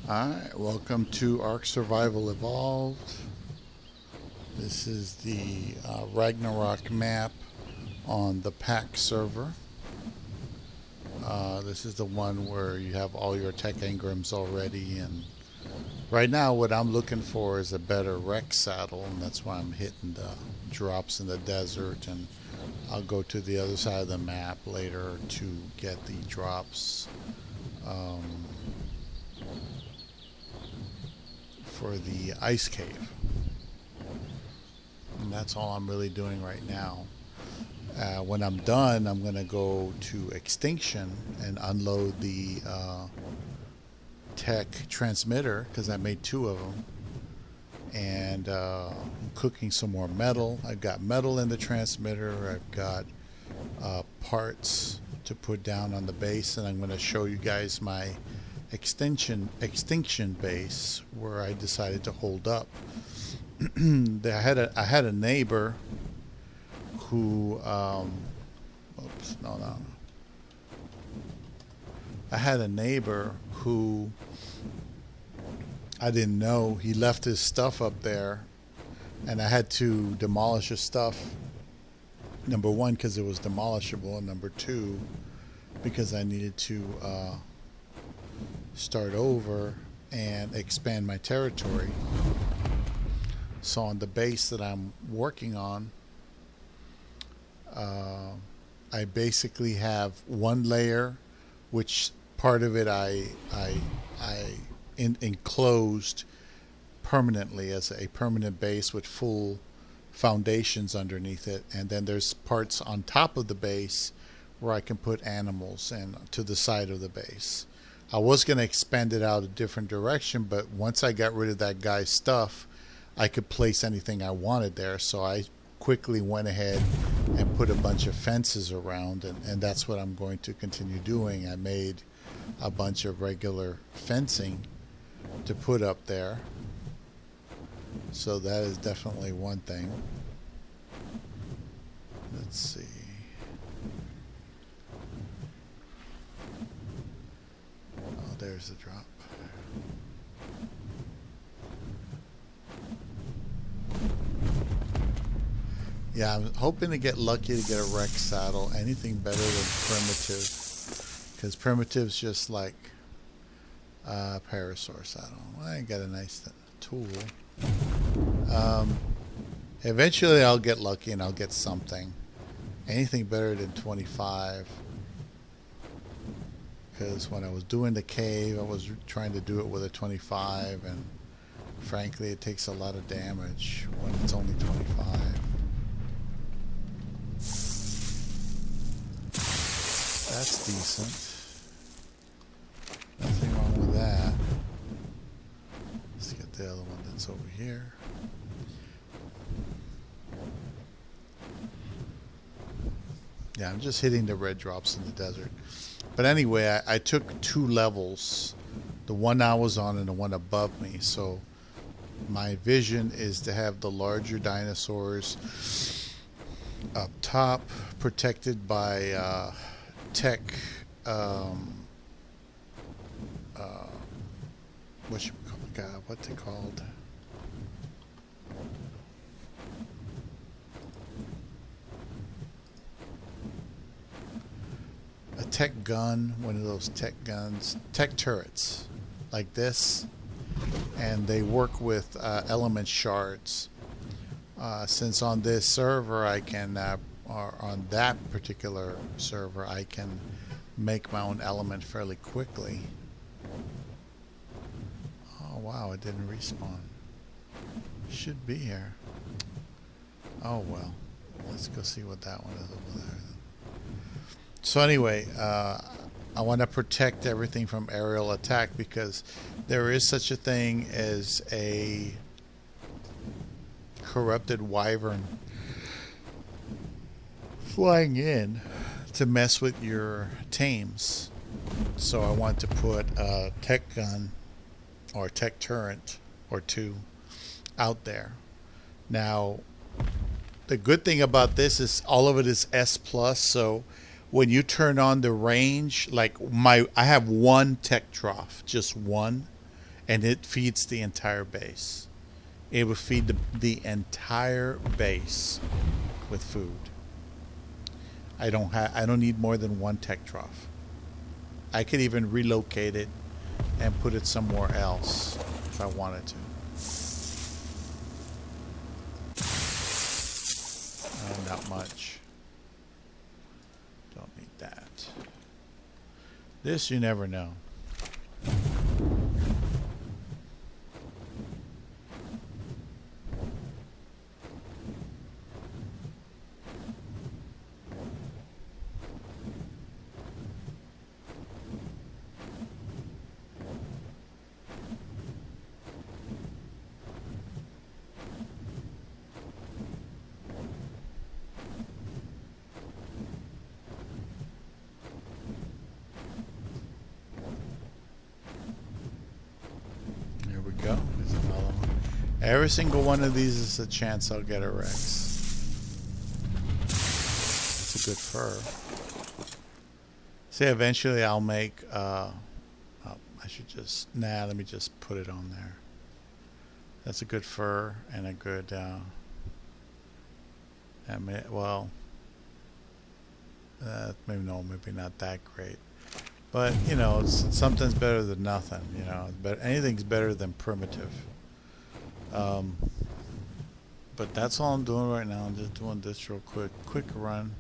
Alright, welcome to ARK Survival Evolved. This is the Ragnarok map on the pack server. This is the one where you have all your tech engrams already, and right now what I'm looking for is a better rec saddle, and that's why I'm hitting the drops in the desert, and I'll go to the other side of the map later to get the drops for the ice cave. And that's all I'm really doing right now. When I'm done, I'm going to go to Extinction and unload the tech transmitter, because I made two of them. And I'm cooking some more metal. I've got metal in the transmitter. I've got parts to put down on the base, and I'm going to show you guys my extinction base where I decided to hold up. I had a neighbor who I had a neighbor who I didn't know he left his stuff up there, and I had to demolish his stuff. Number one, because it was demolishable, and number two, because I needed to start over and expand my territory. So on the base that I'm working on, I basically have one layer, which part of it I enclosed permanently as a permanent base with full foundations underneath it, and then there's parts on top of the base where I can put animals and to the side of the base. I was going to expand it out a different direction, but once I got rid of that guy's stuff, I could place anything I wanted there. So I quickly went ahead and put a bunch of fences around, and that's what I'm going to continue doing. I made a bunch of regular fencing to put up there. So that is definitely one thing. Let's see. Oh, there's the drop. Yeah, I'm hoping to get lucky to get a rec saddle. Anything better than primitive, because primitive's just like a parasaur saddle. Well, I got a nice tool. Eventually I'll get lucky and I'll get something. Anything better than 25. Because when I was doing the cave, I was trying to do it with a 25, and frankly it takes a lot of damage when it's only 25. That's decent. Nothing wrong with that. Let's get the other one that's over here. Yeah, I'm just hitting the red drops in the desert. But anyway, I took two levels, the one I was on and the one above me. So my vision is to have the larger dinosaurs up top, protected by tech, what's it called? A tech gun, one of those tech guns, tech turrets, like this, and they work with element shards. Since on this server I can, or on that particular server, I can make my own element fairly quickly. Oh wow, it didn't respawn. Should be here. Oh well, let's go see what that one is over there. So anyway, I want to protect everything from aerial attack, because there is such a thing as a corrupted wyvern flying in to mess with your tames. So I want to put a tech gun or tech turret or two out there. Now, the good thing about this is all of it is S+, so when you turn on the range, like I have one tech trough, just one, and it feeds the entire base. It will feed the entire base with food. I don't need more than one tech trough. I could even relocate it and put it somewhere else if I wanted to. Not much. Don't need that. This you never know. Go. There's another one. Every single one of these is a chance I'll get a Rex. It's a good fur. See, eventually I'll make. I should just. Nah, let me just put it on there. That's a good fur and a good. Maybe not that great. But, you know, something's better than nothing, you know. But anything's better than primitive. But that's all I'm doing right now. I'm just doing this real quick. Quick run.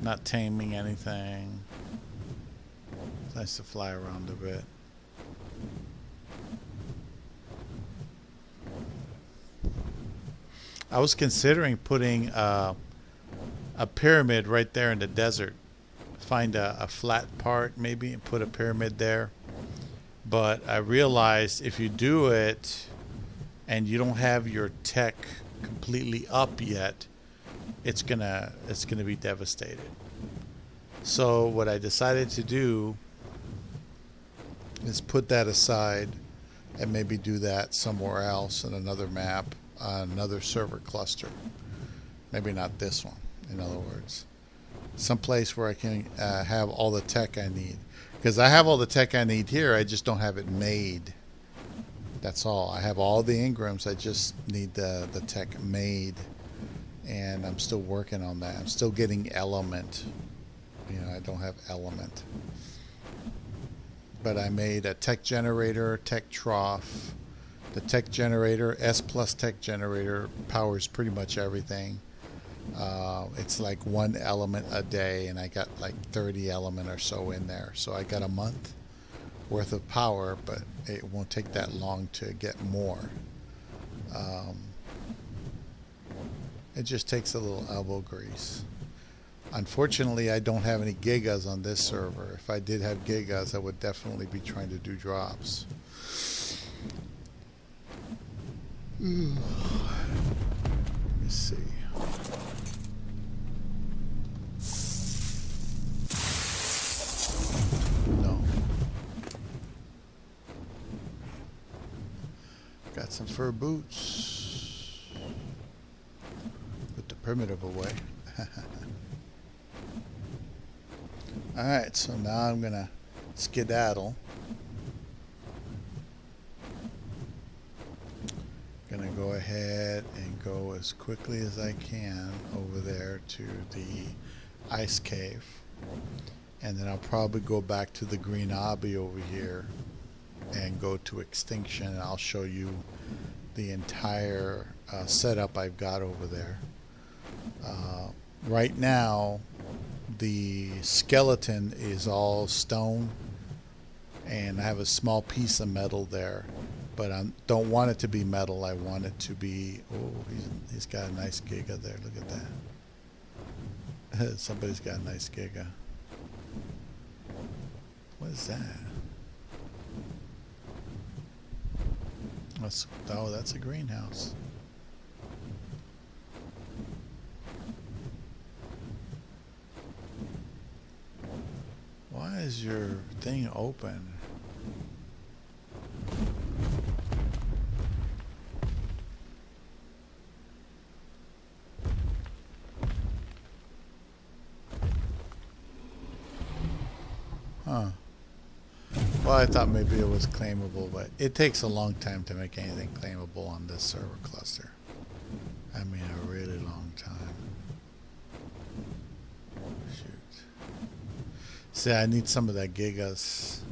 Not taming anything. It's nice to fly around a bit. I was considering putting a pyramid right there in the desert. Find a flat part maybe and put a pyramid there, but I realized if you do it and you don't have your tech completely up yet, it's gonna be devastated. So what I decided to do is put that aside and maybe do that somewhere else in another map, another server cluster, maybe not this one, in other words. Someplace where I can have all the tech I need, because I have all the tech I need here, I just don't have it made. That's all. I have all the engrams, I just need the tech made, and I'm still working on that. I'm still getting element. You know, I don't have element, but I made a tech generator, tech trough. The tech generator, S plus tech generator, powers pretty much everything. It's like 1 element a day, and I got like 30 element or so in there. So I got a month worth of power, but it won't take that long to get more. It just takes a little elbow grease. Unfortunately, I don't have any gigas on this server. If I did have gigas, I would definitely be trying to do drops. Let me see. No. Got some fur boots. Put the primitive away. Alright, so now I'm gonna skedaddle. Gonna go ahead and go as quickly as I can over there to the ice cave, and then I'll probably go back to the green obby over here and go to extinction, and I'll show you the entire setup I've got over there. Right now the skeleton is all stone, and I have a small piece of metal there, but I don't want it to be metal. I want it to be, oh, he's got a nice giga there. Look at that. Somebody's got a nice giga. What is that? Oh, that's a greenhouse. Why is your thing open? Huh. Well, I thought maybe it was claimable, but it takes a long time to make anything claimable on this server cluster. I mean, a really long time. Shoot. See, I need some of that gigas.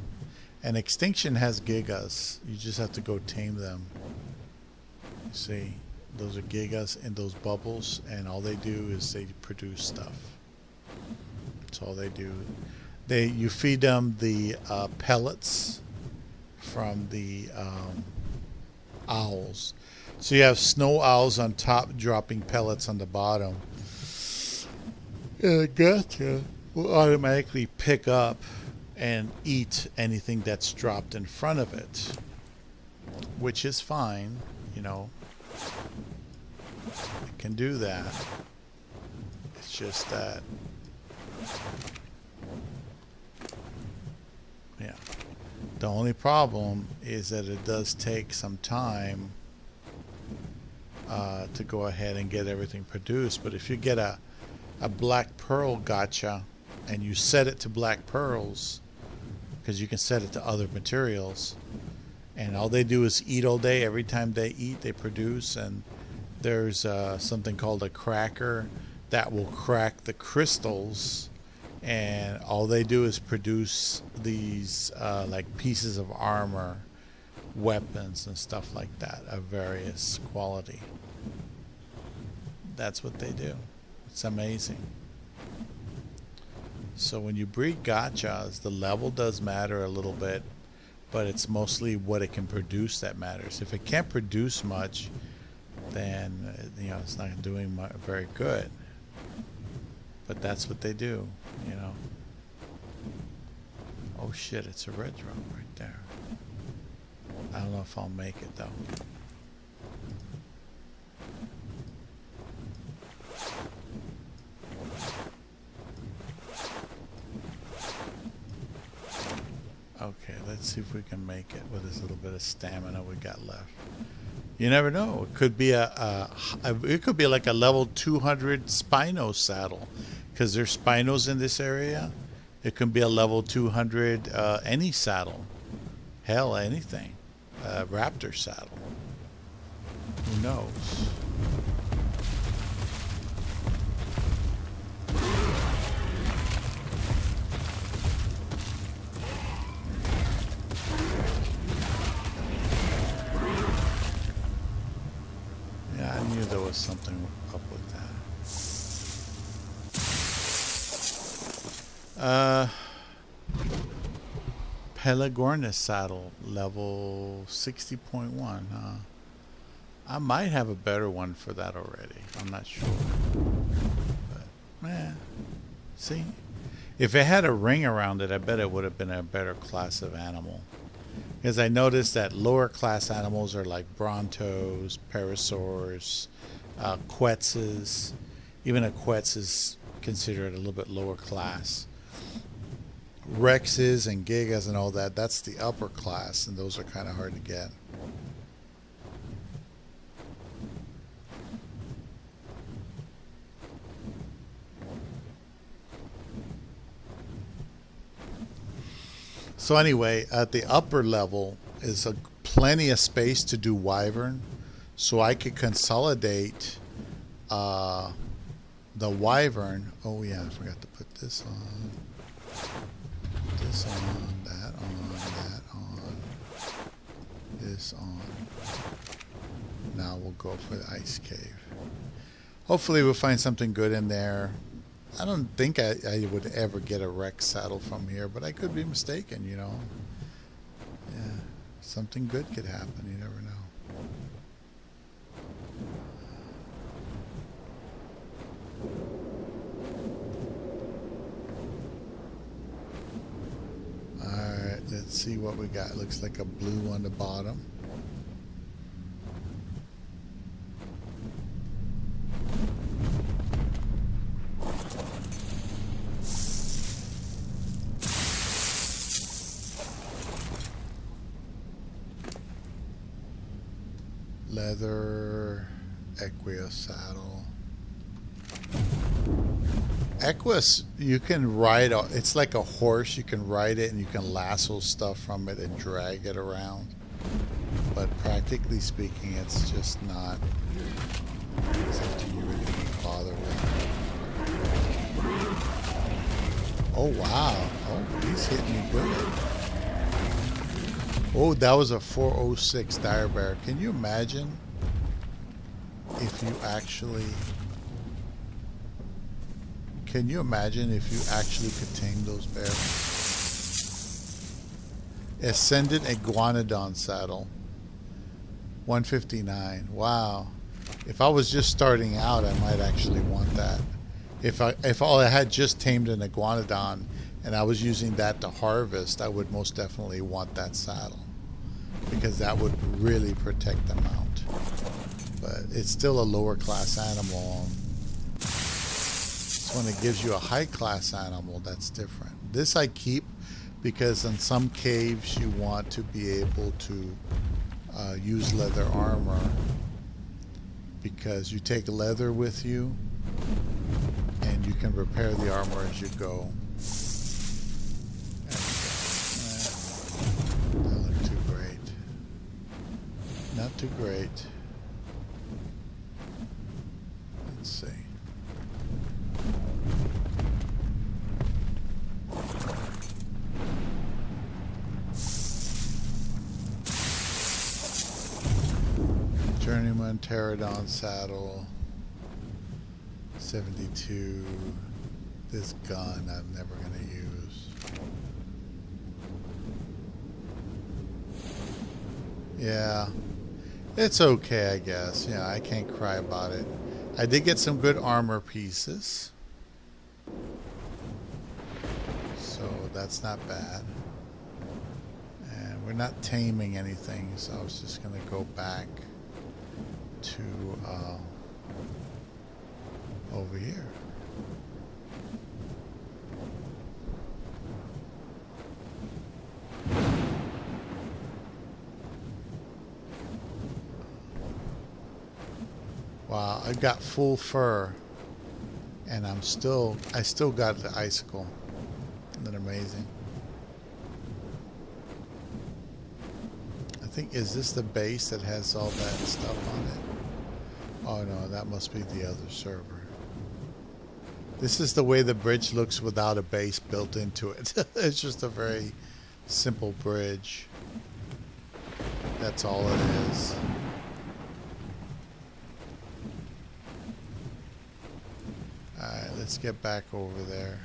And Extinction has gigas. You just have to go tame them. You see, those are gigas in those bubbles, and all they do is they produce stuff. That's all they do. You feed them the pellets from the owls. So you have snow owls on top dropping pellets on the bottom. And the gacha will automatically pick up and eat anything that's dropped in front of it, which is fine, you know. It can do that. It's just that, yeah. The only problem is that it does take some time to go ahead and get everything produced. But if you get a black pearl gacha and you set it to black pearls, because you can set it to other materials, and all they do is eat all day. Every time they eat, they produce. And there's something called a cracker that will crack the crystals, and all they do is produce these like pieces of armor, weapons and stuff like that of various quality. That's what they do. It's amazing. So when you breed gachas, the level does matter a little bit, but it's mostly what it can produce that matters. If it can't produce much, then you know it's not doing very good. But that's what they do, you know. Oh shit, it's a red drum right there. I don't know if I'll make it though. Okay, let's see if we can make it with this little bit of stamina we got left. You never know. It could be it could be like a level 200 Spino saddle, because there's Spinos in this area. It can be a level 200 any saddle. Hell, anything. Raptor saddle. Who knows? Yeah, I knew there was something up with that. Pelagornis saddle, level 60.1. I might have a better one for that already. I'm not sure. But, see? If it had a ring around it, I bet it would have been a better class of animal. Because I noticed that lower class animals are like Brontos, Parasaurs, Quetzes. Even a Quetz is considered a little bit lower class. Rexes and Gigas and all that, that's the upper class, and those are kind of hard to get. So anyway, at the upper level is plenty of space to do Wyvern, so I could consolidate the Wyvern. Oh yeah, I forgot to put this on. This on, that on, this on. Now we'll go for the ice cave. Hopefully we'll find something good in there. I don't think I would ever get a Rex saddle from here, but I could be mistaken, you know. Yeah, something good could happen, you never know. Alright, let's see what we got. Looks like a blue on the bottom. Leather, Equia saddle. Equus, you can ride. It's like a horse. You can ride it and you can lasso stuff from it and drag it around. But practically speaking, it's just not something you really need to bother with. Oh wow! Oh, he's hitting me good. Oh, that was a 406 dire bear. Can you imagine if you actually? Can you imagine if you actually could tame those bears? Ascendant Iguanodon saddle. 159. Wow. If I was just starting out, I might actually want that. If all I had just tamed an Iguanodon and I was using that to harvest, I would most definitely want that saddle, because that would really protect the mount. But it's still a lower class animal. When it gives you a high class animal, that's different. This I keep because in some caves you want to be able to use leather armor, because you take leather with you and you can repair the armor as you go. That looked too great. Not too great. Let's see. Journeyman Pterodon saddle. 72. This gun I'm never going to use. Yeah. It's okay, I guess. Yeah, I can't cry about it. I did get some good armor pieces. So that's not bad. And we're not taming anything, so I was just going to go back to over here. Wow, I've got full fur and I still got the icicle. Isn't that amazing? I think, is this the base that has all that stuff on it? Oh no, that must be the other server. This is the way the bridge looks without a base built into it. It's just a very simple bridge. That's all it is. Alright, let's get back over there.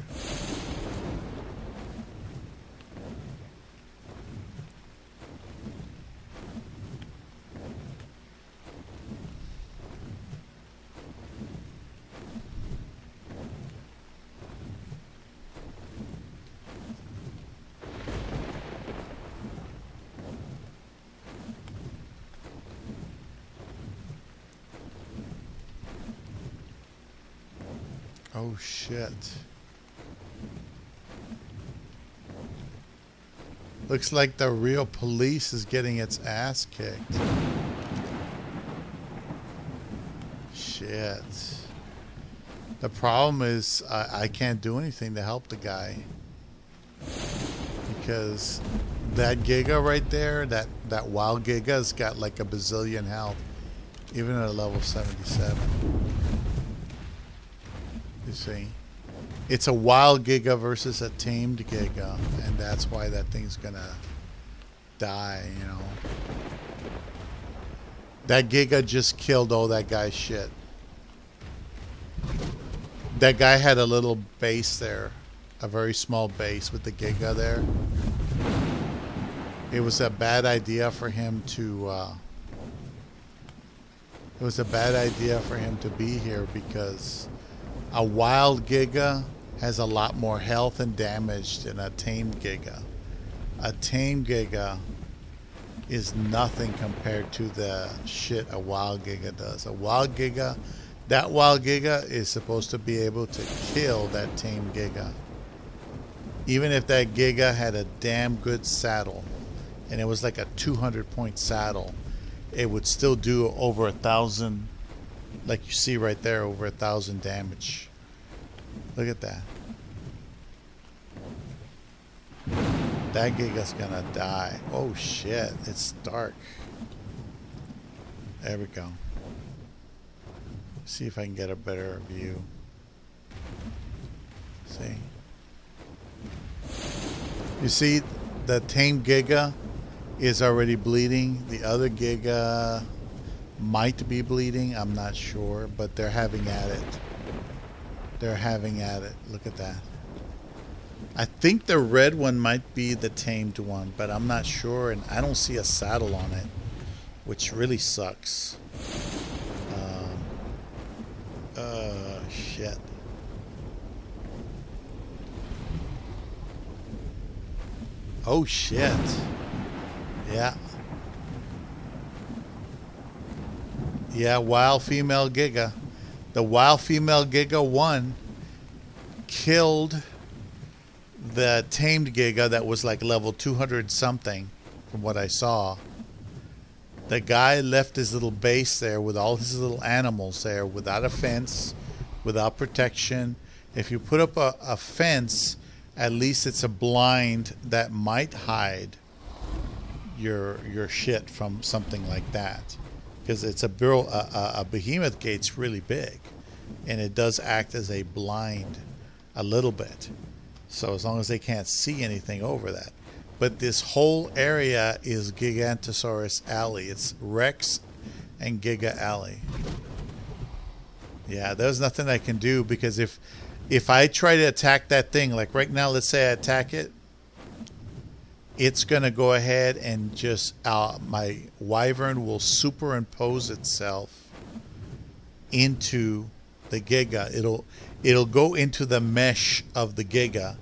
Oh shit. Looks like the real police is getting its ass kicked. Shit. The problem is I can't do anything to help the guy, because that Giga right there, that wild Giga's got like a bazillion health, even at a level 77. You see, it's a wild Giga versus a tamed Giga, and that's why that thing's gonna die, you know. That Giga just killed all that guy's shit. That guy had a little base there, a very small base with the Giga there. It was a bad idea for him to be here, because a wild Giga has a lot more health and damage than a tamed Giga. A tamed Giga is nothing compared to the shit a wild Giga does. A wild Giga, that wild Giga is supposed to be able to kill that tamed Giga. Even if that Giga had a damn good saddle, and it was like a 200-point saddle, it would still do over 1,000. Like you see right there, over 1,000 damage Look at that. That Giga's gonna die. Oh shit, it's dark. There we go. See if I can get a better view. See? You see, the tame Giga is already bleeding. The other Giga might be bleeding. I'm not sure, but they're having at it. They're having at it. Look at that. I think the red one might be the tamed one, but I'm not sure, and I don't see a saddle on it, which really sucks. Shit. Oh shit. Yeah. Yeah, wild female Giga. The wild female Giga 1 killed the tamed Giga that was like level 200 something from what I saw. The guy left his little base there with all his little animals there without a fence, without protection. If you put up a fence, at least it's a blind that might hide your shit from something like that. Because it's a behemoth gate's really big, and it does act as a blind a little bit. So as long as they can't see anything over that. But this whole area is Gigantosaurus Alley. It's Rex and Giga Alley. Yeah, there's nothing I can do, because if I try to attack that thing, like right now, let's say I attack it, it's going to go ahead and just, my wyvern will superimpose itself into the Giga. It'll go into the mesh of the Giga,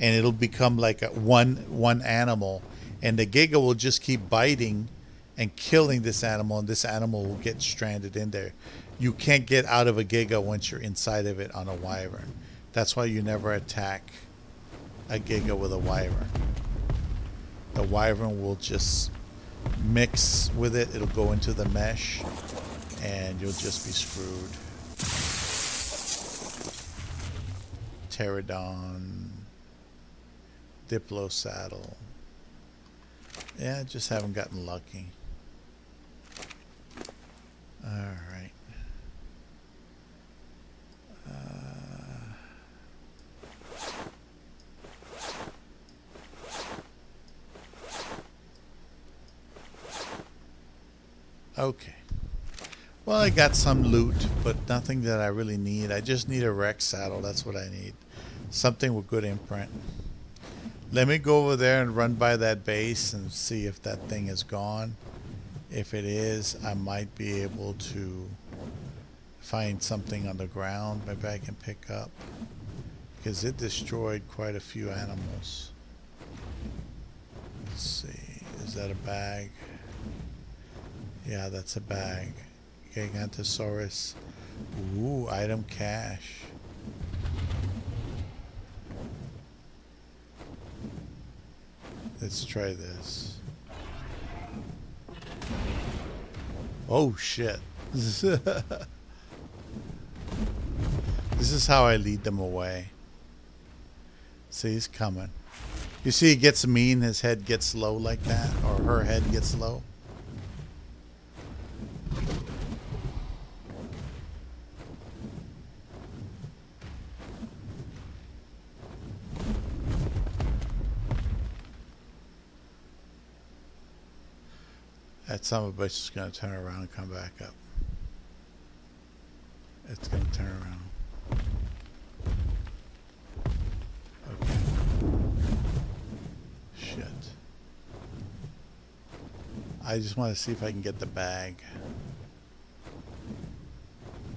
and it'll become like one animal, and the Giga will just keep biting and killing this animal, and this animal will get stranded in there. You can't get out of a Giga once you're inside of it on a wyvern. That's why you never attack a Giga with a wyvern. The wyvern will just mix with it. It'll go into the mesh, and you'll just be screwed. Pterodon, Diplo saddle. Yeah, just haven't gotten lucky. All right. Okay. Well, I got some loot, but nothing that I really need. I just need a Rex saddle. That's what I need. Something with good imprint. Let me go over there and run by that base and see if that thing is gone. If it is, I might be able to find something on the ground maybe I can pick up, because it destroyed quite a few animals. Let's see. Is that a bag? Yeah, that's a bag. Gigantosaurus. Ooh, item cache. Let's try this. Oh shit. This is how I lead them away. See, he's coming. You see he gets mean, his head gets low like that, or her head gets low. That son of a bitch is going to turn around and come back up. It's going to turn around. Okay. Shit. I just want to see if I can get the bag.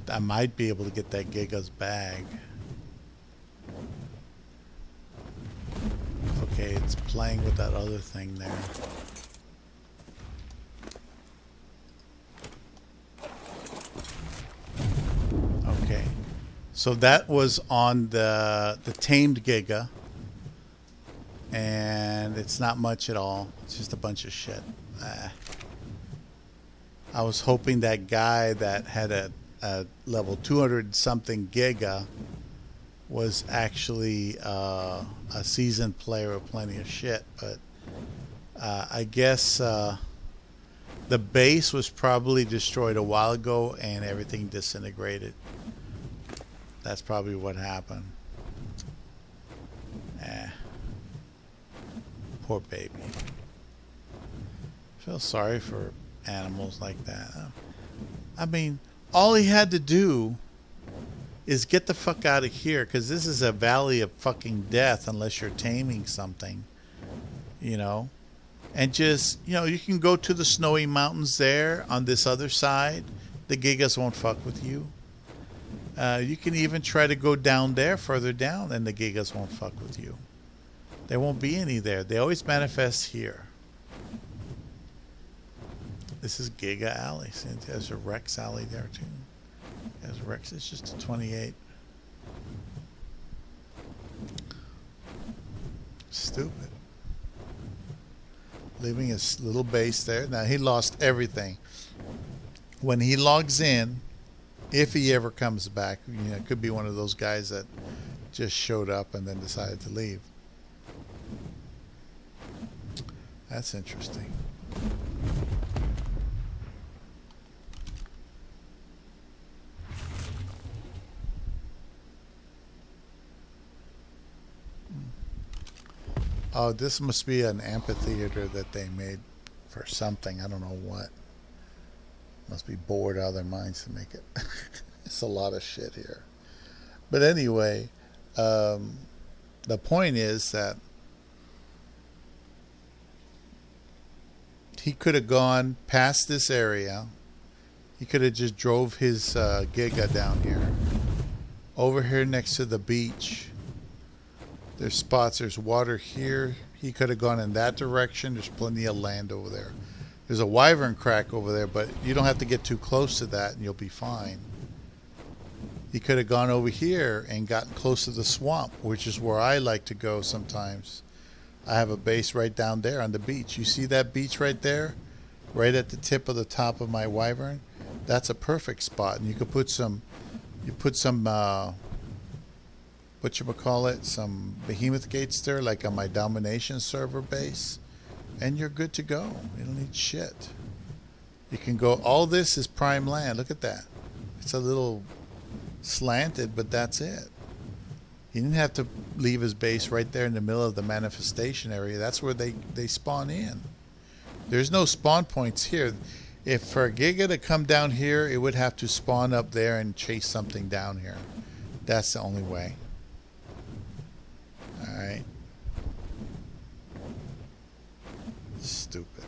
I might be able to get that Giga's bag. Okay, it's playing with that other thing there. Okay, so that was on the tamed Giga, and it's not much at all. It's just a bunch of shit. I was hoping that guy that had a level 200 something Giga was actually a seasoned player with plenty of shit. But I guess the base was probably destroyed a while ago and everything disintegrated. That's probably what happened. Poor baby. I feel sorry for animals like that. I mean, all he had to do is get the fuck out of here, because this is a valley of fucking death unless you're taming something, you know. And just, you know, you can go to the snowy mountains there on this other side. The Gigas won't fuck with you. You can even try to go down there, further down, and the Gigas won't fuck with you. There won't be any there. They always manifest here. This is Giga Alley. See, there's a Rex Alley there too. There's Rex. It's just a 28. Stupid. Leaving his little base there. Now he lost everything. When he logs in, if he ever comes back, you know, it could be one of those guys that just showed up and then decided to leave. That's interesting. Oh, this must be an amphitheater that they made for something. I don't know what. Must be bored out of their minds to make it. It's a lot of shit here. But anyway, the point is that he could have gone past this area. He could have just drove his Giga down here. Over here next to the beach. There's spots. There's water here. He could have gone in that direction. There's plenty of land over there. There's a wyvern crack over there, but you don't have to get too close to that and you'll be fine. He could have gone over here and gotten close to the swamp, which is where I like to go sometimes. I have a base right down there on the beach. You see that beach right there? Right at the tip of the top of my wyvern? That's a perfect spot. And you could put some, whatchamacallit, some behemoth gates there, like on my domination server base. And you're good to go. You don't need shit. You can go, all this is prime land. Look at that. It's a little slanted, but that's it. He didn't have to leave his base right there in the middle of the manifestation area. That's where they spawn in. There's no spawn points here. If for a Giga to come down here, it would have to spawn up there and chase something down here. That's the only way. Alright. Stupid.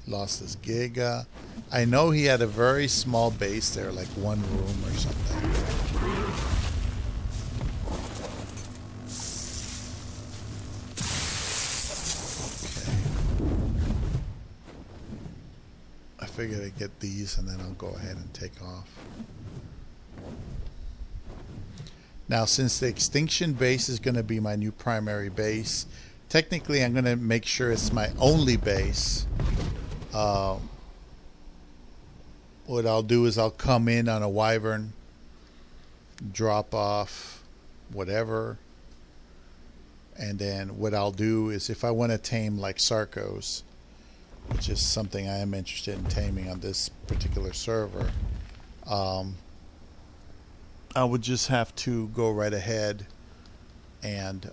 Lost his Giga. I know he had a very small base there, like one room or something. I figured I'd get these and then I'll go ahead and take off. Now, since the extinction base is going to be my new primary base, technically I'm going to make sure it's my only base. What I'll do is I'll come in on a wyvern, drop off whatever, and then what I'll do is if I want to tame like Sarcos, which is something I am interested in taming on this particular server, I would just have to go right ahead and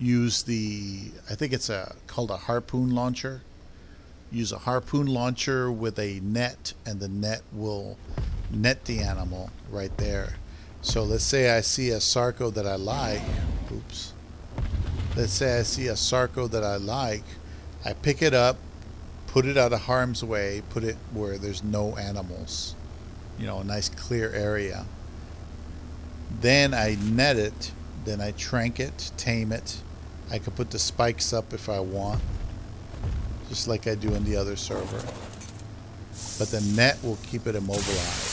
use the, I think it's called a harpoon launcher. Use a harpoon launcher with a net, and the net will net the animal right there. So let's say I see a Sarco that I like. Oops. Let's say I see a Sarco that I like. I pick it up, put it out of harm's way, put it where there's no animals. You know, a nice clear area. Then I net it, then I trank it, tame it. I can put the spikes up if I want, just like I do in the other server. But the net will keep it immobilized.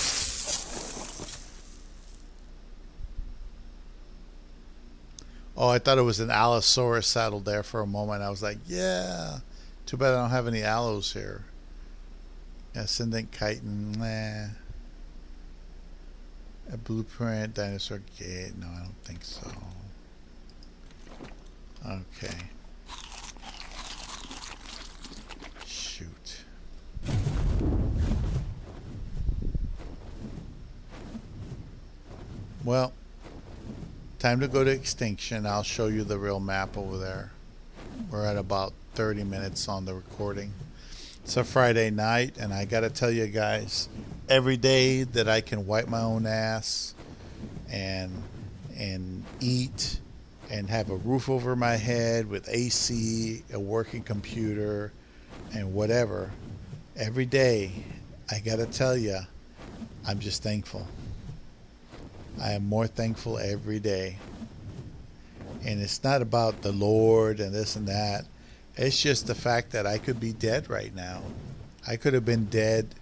Oh, I thought it was an Allosaurus saddle there for a moment. I was like, yeah. Too bad I don't have any allos here. Ascendant chitin, nah. A blueprint, dinosaur gate. No, I don't think so. Okay. Shoot. Well, time to go to extinction. I'll show you the real map over there. We're at about 30 minutes on the recording. It's a Friday night, and I gotta tell you guys, every day that I can wipe my own ass and eat and have a roof over my head with AC, a working computer, and whatever, every day, I gotta tell you, I'm just thankful. I am more thankful every day. And it's not about the Lord and this and that. It's just the fact that I could be dead right now. I could have been dead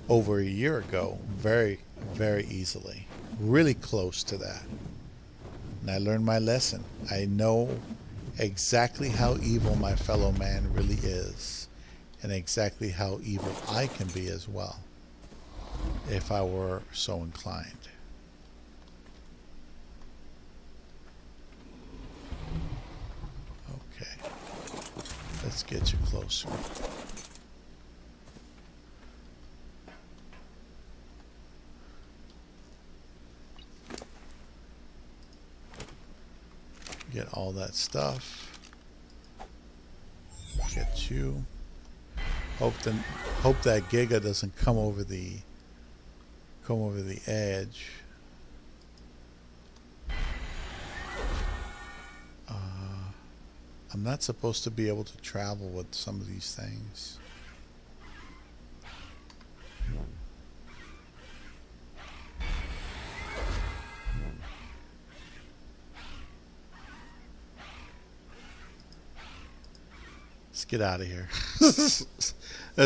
over a year ago, very, very easily. Really close to that. And I learned my lesson. I know exactly how evil my fellow man really is, and exactly how evil I can be as well, if I were so inclined. Okay, let's get you closer. Get all that stuff. Get you. Hope that Giga doesn't come over the edge. I'm not supposed to be able to travel with some of these things. Let's get out of here. There's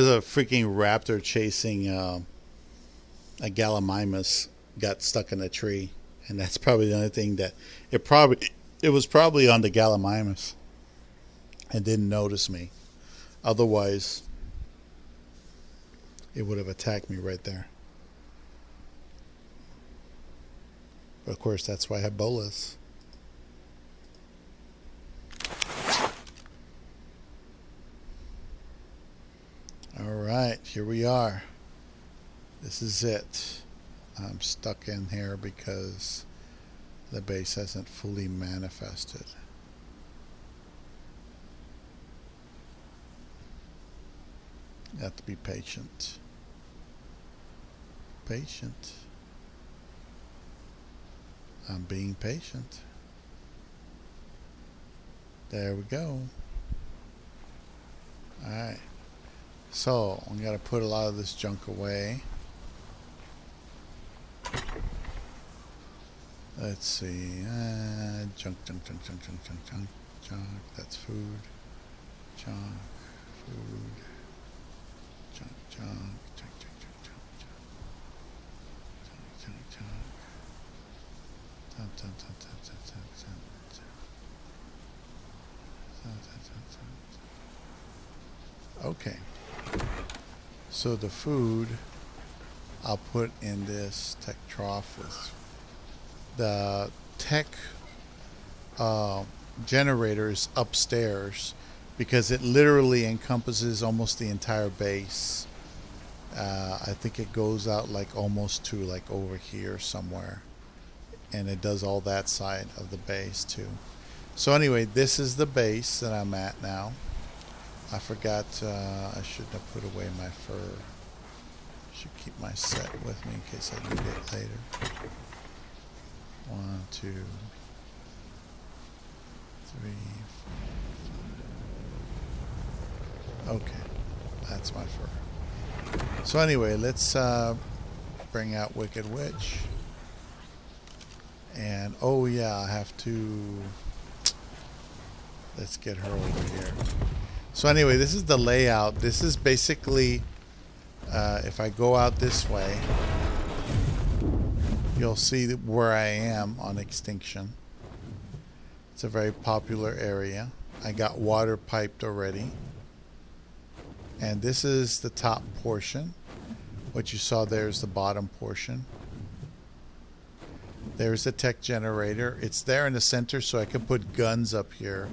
a freaking raptor chasing a gallimimus, got stuck in a tree, and that's probably the only thing that it was probably on the gallimimus and didn't notice me. Otherwise, it would have attacked me right there. But of course, that's why I have bolas. Alright, here we are. This is it. I'm stuck in here because the base hasn't fully manifested. You have to be patient. Patient. I'm being patient. There we go. Alright. So, I'm going to put a lot of this junk away. Let's see. Junk. That's food. Junk. Food. Junk. Okay. So the food I'll put in this tech trough with the tech generators upstairs, because it literally encompasses almost the entire base. I think it goes out like almost to like over here somewhere, and it does all that side of the base too. So anyway, this is the base that I'm at now. I forgot I should have put away my fur. Should keep my set with me in case I need it later. 1, 2, 3, 4, 5. Okay, that's my fur. So anyway, let's bring out Wicked Witch. And oh yeah, I have to. Let's get her over here. So anyway, this is the layout. This is basically, if I go out this way, you'll see where I am on extinction. It's a very popular area. I got water piped already. And this is the top portion. What you saw there is the bottom portion. There's the tech generator. It's there in the center so I can put guns up here.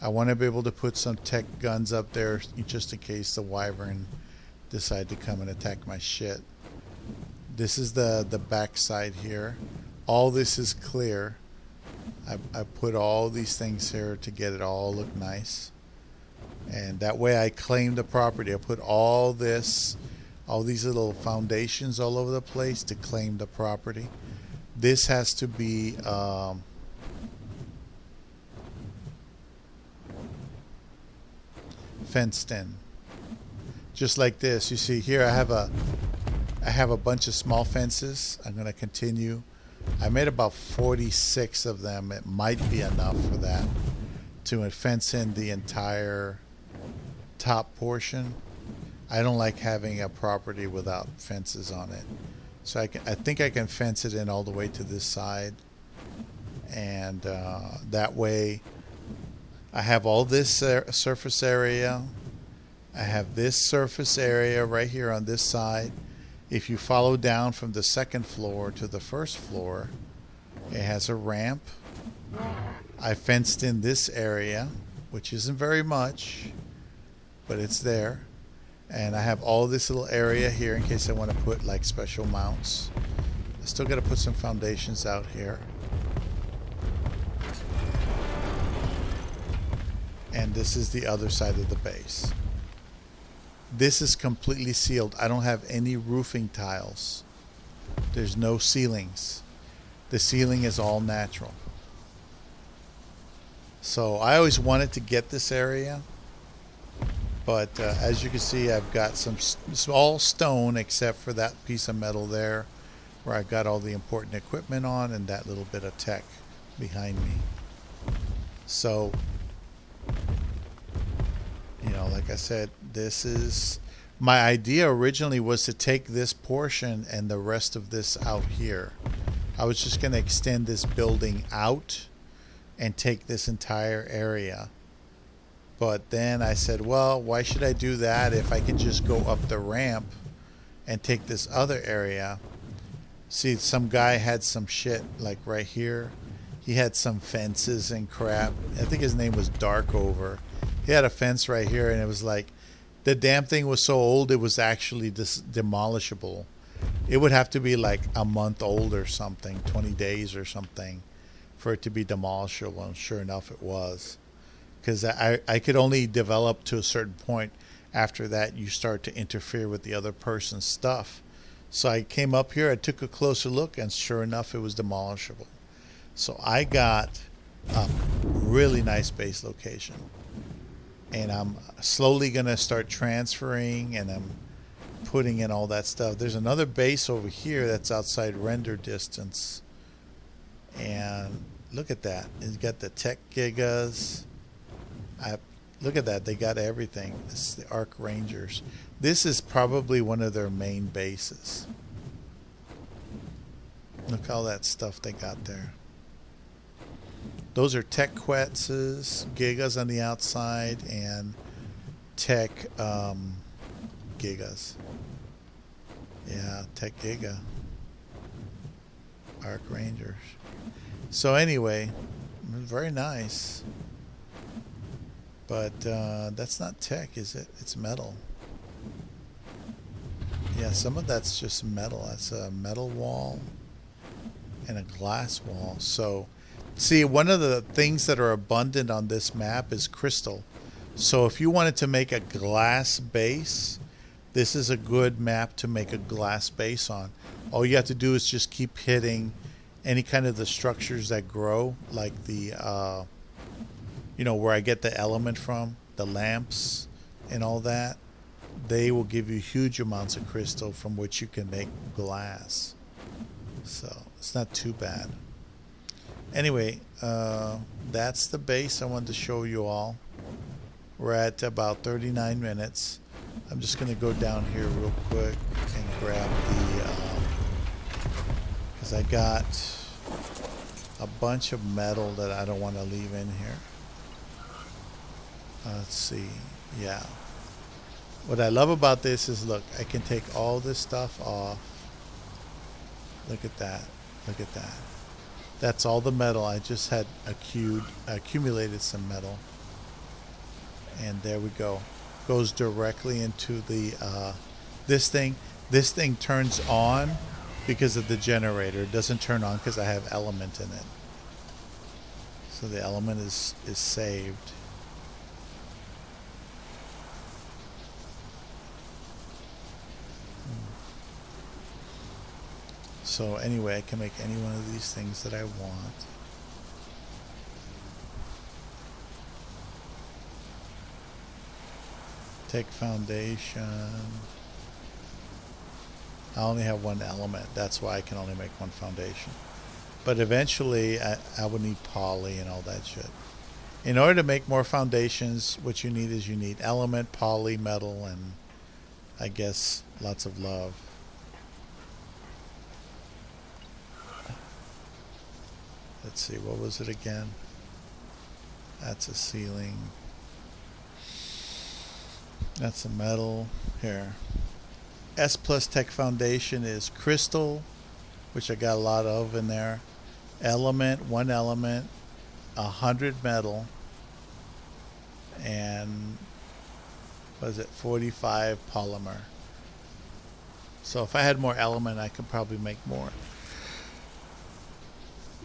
I want to be able to put some tech guns up there just in case the wyvern decide to come and attack my shit. This is the back side here. All this is clear. I put all these things here to get it all look nice. And that way I claim the property. I put all these little foundations all over the place to claim the property. This has to be fenced in, just like this. You see here I have a bunch of small fences. I'm going to continue. I made about 46 of them. It might be enough for that to fence in the entire top portion. I don't like having a property without fences on it, so I think I can fence it in all the way to this side, and that way I have all this surface area. I have this surface area right here on this side. If you follow down from the second floor to the first floor, it has a ramp. I fenced in this area, which isn't very much, but it's there. And I have all this little area here in case I want to put like special mounts. I still got to put some foundations out here. And this is the other side of the base. This is completely sealed. I don't have any roofing tiles. There's no ceilings. The ceiling is all natural. So I always wanted to get this area, but as you can see, I've got some all stone except for that piece of metal there where I got all the important equipment on, and that little bit of tech behind me. So, you know, like I said, this is my idea originally, was to take this portion and the rest of this out here. I was just going to extend this building out and take this entire area. But then I said, well, why should I do that if I can just go up the ramp and take this other area? See, some guy had some shit like right here. He had some fences and crap. I think his name was Darkover. He had a fence right here, and it was like, the damn thing was so old it was actually demolishable. It would have to be like a month old or something, 20 days or something, for it to be demolishable, and sure enough it was. Because I could only develop to a certain point. After that, you start to interfere with the other person's stuff. So I came up here, I took a closer look, and sure enough it was demolishable. So I got a really nice base location. And I'm slowly going to start transferring, and I'm putting in all that stuff. There's another base over here that's outside render distance. And look at that. It's got the tech gigas. Look at that. They got everything. This is the ARK Rangers. This is probably one of their main bases. Look all that stuff they got there. Those are tech quetzes, gigas on the outside, and tech gigas. Yeah, tech giga. ARK Rangers. So anyway, very nice. But that's not tech, is it? It's metal. Yeah, some of that's just metal. That's a metal wall and a glass wall. So see, one of the things that are abundant on this map is crystal. So if you wanted to make a glass base, this is a good map to make a glass base on. All you have to do is just keep hitting any kind of the structures that grow, like the, you know, where I get the element from, the lamps and all that. They will give you huge amounts of crystal from which you can make glass. So it's not too bad. Anyway, that's the base I wanted to show you all. We're at about 39 minutes. I'm just going to go down here real quick and grab the, because I got a bunch of metal that I don't want to leave in here. Let's see. Yeah. What I love about this is, look, I can take all this stuff off. Look at that. Look at that. That's all the metal. I just had accumulated some metal. And there we go. Goes directly into the this thing. This thing turns on because of the generator. It doesn't turn on because I have element in it. So the element is saved. So anyway, I can make any one of these things that I want. Take foundation. I only have one element. That's why I can only make one foundation. But eventually I would need poly and all that shit. In order to make more foundations, what you need is you need element, poly, metal, and I guess lots of love. Let's see, what was it again? That's a ceiling. That's a metal. Here. S plus Tech Foundation is crystal, which I got a lot of in there. Element, one element, 100 metal, and what is it, 45 polymer. So if I had more element, I could probably make more.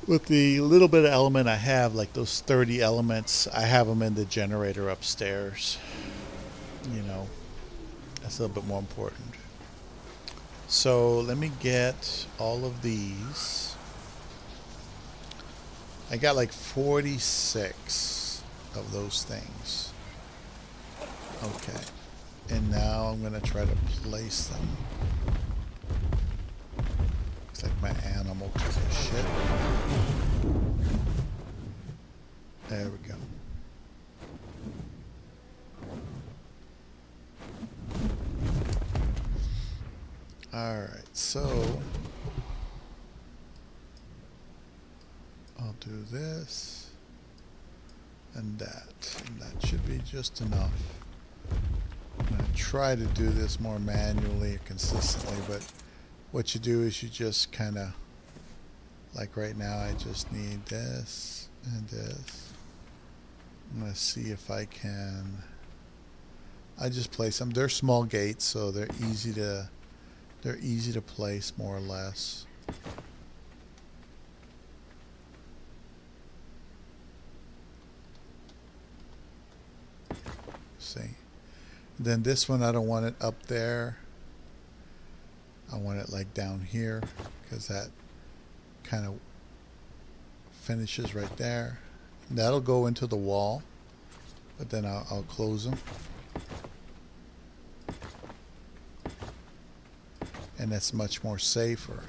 With the little bit of element I have, like those 30 elements, I have them in the generator upstairs. You know, that's a little bit more important. So let me get all of these. I got like 46 of those things. Okay. And now I'm going to try to place them. Looks like my animal took a shit. There we go. Alright, so I'll do this and that should be just enough. I'm going to try to do this more manually or consistently, but what you do is you just kind of, like right now, I just need this and this. I'm going to see if I can, I just place them. They're small gates, so they're easy to place more or less. See. Then this one, I don't want it up there. I want it like down here because that kind of finishes right there. That'll go into the wall, but then I'll close them. And that's much more safer.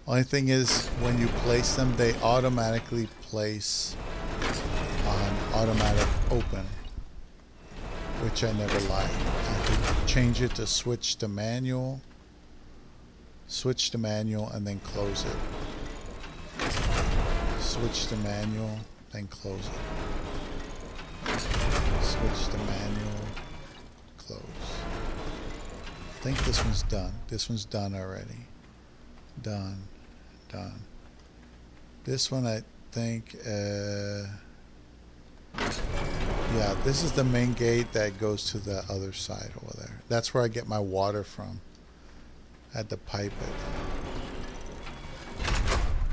Only thing is, when you place them, they automatically place on automatic open, which I never like. I could change it to switch to manual, and then close it. Switch to manual, then close it. Switch to manual, close. I think this one's done. This one's done already. Done. This one, I think, yeah, this is the main gate that goes to the other side over there. That's where I get my water from. I had to pipe it.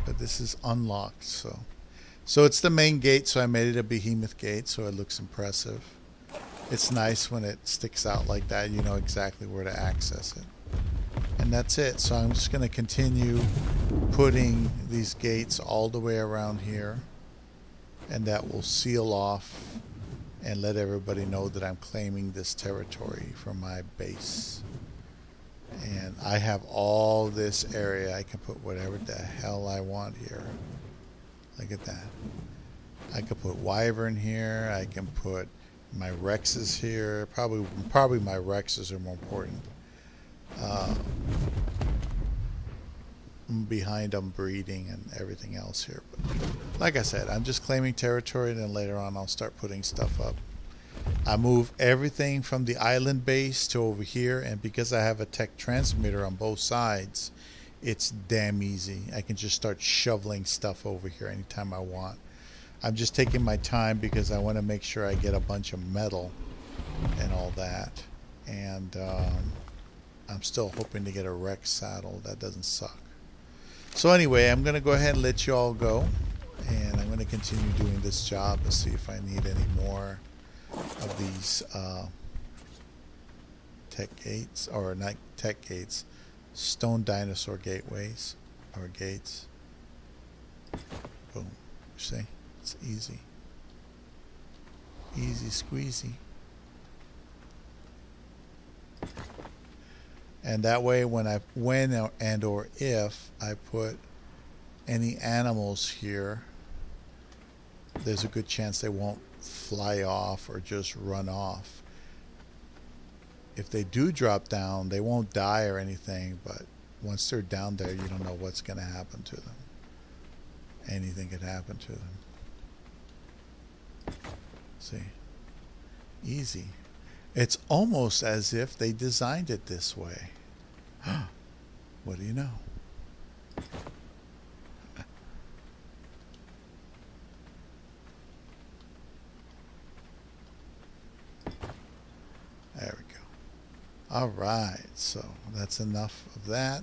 But this is unlocked, so it's the main gate, so I made it a behemoth gate so it looks impressive. It's nice when it sticks out like that. You know exactly where to access it. And that's it. So I'm just going to continue putting these gates all the way around here. And that will seal off and let everybody know that I'm claiming this territory for my base. And I have all this area. I can put whatever the hell I want here. Look at that. I could put wyvern here. I can put my Rexes here. Probably my Rexes are more important. Behind them breeding and everything else here. But like I said, I'm just claiming territory, and then later on I'll start putting stuff up. I move everything from the island base to over here, and because I have a tech transmitter on both sides, it's damn easy. I can just start shoveling stuff over here anytime I want. I'm just taking my time because I want to make sure I get a bunch of metal and all that. And I'm still hoping to get a Rex saddle. That doesn't suck. So anyway, I'm going to go ahead and let you all go. And I'm going to continue doing this job and see if I need any more of these tech gates, or not tech gates, stone dinosaur gateways, or gates. Boom. See? It's easy. Easy squeezy. And that way when and or if I put any animals here, there's a good chance they won't fly off or just run off. If they do drop down, they won't die or anything, but once they're down there, you don't know what's going to happen to them. Anything could happen to them. See? Easy. It's almost as if they designed it this way. What do you know? There we go. All right, so that's enough of that.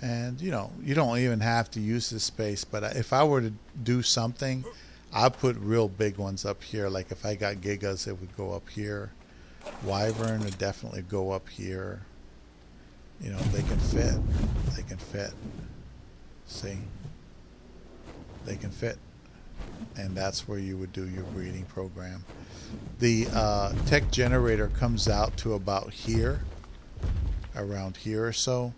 And you know, you don't even have to use this space, but if I were to do something, I'd put real big ones up here. Like if I got gigas, it would go up here. Wyvern would definitely go up here. You know, they can fit. They can fit. See? They can fit. And that's where you would do your breeding program. The tech generator comes out to about here, around here or so.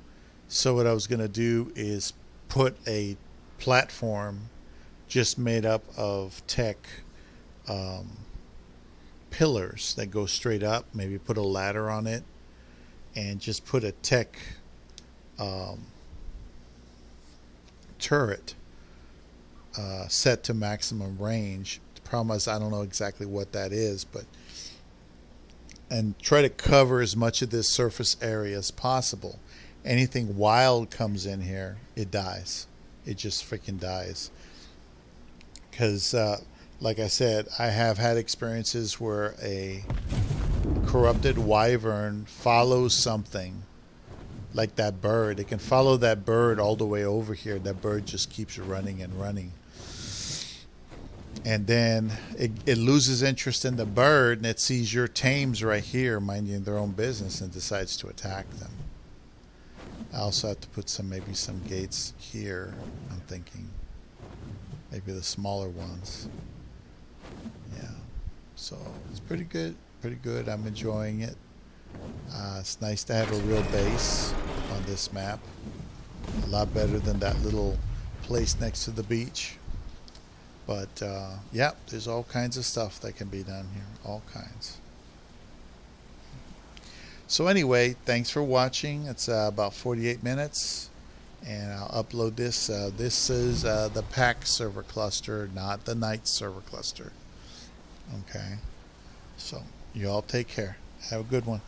So what I was going to do is put a platform just made up of tech pillars that go straight up. Maybe put a ladder on it and just put a tech turret set to maximum range. The problem is I don't know exactly what that is, but and try to cover as much of this surface area as possible. Anything wild comes in here, it dies. It just freaking dies. Because like I said, I have had experiences where a corrupted wyvern follows something like that bird. It can follow that bird all the way over here. That bird just keeps running and running. And then it loses interest in the bird, and it sees your tames right here minding their own business and decides to attack them. I also have to put maybe some gates here, I'm thinking. Maybe the smaller ones. Yeah. So it's pretty good. Pretty good. I'm enjoying it. It's nice to have a real base on this map. A lot better than that little place next to the beach. But yeah, there's all kinds of stuff that can be done here. All kinds. So anyway, thanks for watching. It's about 48 minutes. And I'll upload this. This is the pack server cluster, not the night server cluster. Okay. So you all take care. Have a good one.